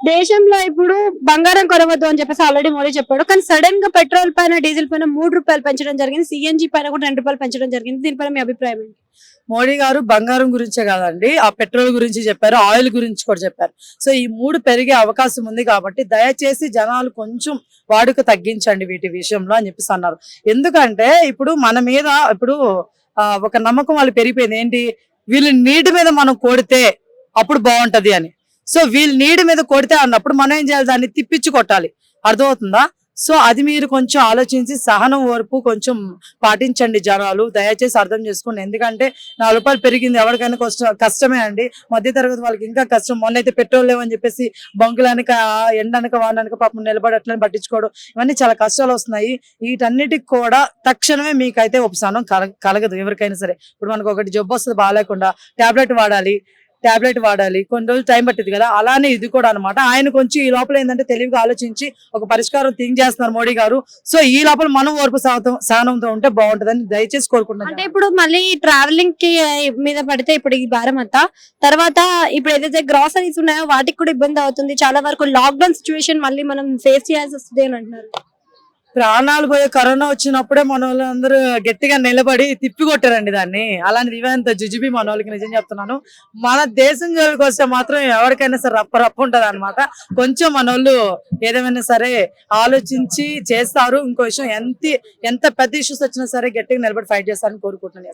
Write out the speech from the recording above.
దేశంలో ఇప్పుడు బంగారం కొనవద్దు అని చెప్పేసి ఆల్రెడీ మోడీ చెప్పాడు. కానీ సడన్ గా పెట్రోల్ పైన, డీజిల్ పైన ₹3 పెంచడం జరిగింది. సిఎన్జి పైన కూడా ₹2 పెంచడం జరిగింది. దీనిపైన మీ అభిప్రాయం ఏంటి? మోడీ గారు బంగారం గురించే కాదండి, ఆ పెట్రోల్ గురించి చెప్పారు, ఆయిల్ గురించి కూడా చెప్పారు. సో ఈ 3 పెరిగే అవకాశం ఉంది కాబట్టి దయచేసి జనాలు కొంచెం వాడుక తగ్గించండి వీటి విషయంలో అని చెప్పేసి అన్నారు. ఎందుకంటే ఇప్పుడు మన మీద ఇప్పుడు ఒక నమ్మకం వాళ్ళు పెరిగిపోయింది. ఏంటి, వీళ్ళు నీటి మీద మనం కొడితే అప్పుడు బాగుంటది అని. సో వీళ్ళు నీటి మీద కొడితే అన్నప్పుడు మనం ఏం చేయాలి, దాన్ని తిప్పించి కొట్టాలి. అర్థమవుతుందా? సో అది మీరు కొంచెం ఆలోచించి సహనం ఓర్పు కొంచెం పాటించండి జనాలు, దయచేసి అర్థం చేసుకోండి. ఎందుకంటే ₹4 పెరిగింది, ఎవరికైనా కష్టమే అండి. మధ్యతరగతి వాళ్ళకి ఇంకా కష్టం. మొన్నైతే పెట్రోల్ లేవని చెప్పేసి బంకులనక ఎండనక వాననక పాపం నిలబడి అట్లని పట్టించుకోవడం, ఇవన్నీ చాలా కష్టాలు వస్తున్నాయి. వీటన్నిటికి కూడా తక్షణమే మీకైతే ఉపశమనం కలగదు ఎవరికైనా సరే. ఇప్పుడు మనకు ఒకటి జబ్బు వస్తుంది బాగాలేకుండా, టాబ్లెట్ వాడాలి, కొన్ని రోజులు టైం పట్టింది కదా, అలానే ఇది కూడా అనమాట. ఆయన కొంచెం ఈ లోపల ఏంటంటే తెలివిగా ఆలోచించి ఒక పరిష్కారం థింక్ చేస్తున్నారు మోడీ గారు. సో ఈ లోపల మనం ఓర్పు సహనంతో ఉంటే బాగుంటుందని దయచేసి కోరుకుంటున్నాను. అంటే ఇప్పుడు మళ్ళీ ట్రావెలింగ్ కి మీద పడితే ఇప్పుడు ఈ భారం అంతా, తర్వాత ఇప్పుడు ఏదైతే గ్రాసరీస్ ఉన్నాయో వాటికి కూడా ఇబ్బంది అవుతుంది. చాలా వరకు లాక్డౌన్ సిచ్యువేషన్ మళ్ళీ మనం ఫేస్ చేయాల్సి వస్తుంది అని అంటున్నారు. ప్రాణాలు పోయే కరోనా వచ్చినప్పుడే మన వాళ్ళందరూ గట్టిగా నిలబడి తిప్పి కొట్టారండి దాన్ని. అలాంటిది ఇవంత జుజుబి మన వాళ్ళకి నిజం చెప్తున్నాను. మన దేశం జోలికి వస్తే మాత్రం ఎవరికైనా సరే రప్ప ఉంటది అనమాట. కొంచెం మన వాళ్ళు ఏదేమైనా సరే ఆలోచించి చేస్తారు. ఇంకో విషయం, ఎంత పెద్ద ఇష్యూస్ వచ్చినా సరే గట్టిగా నిలబడి ఫైట్ చేస్తారని కోరుకుంటున్నాను.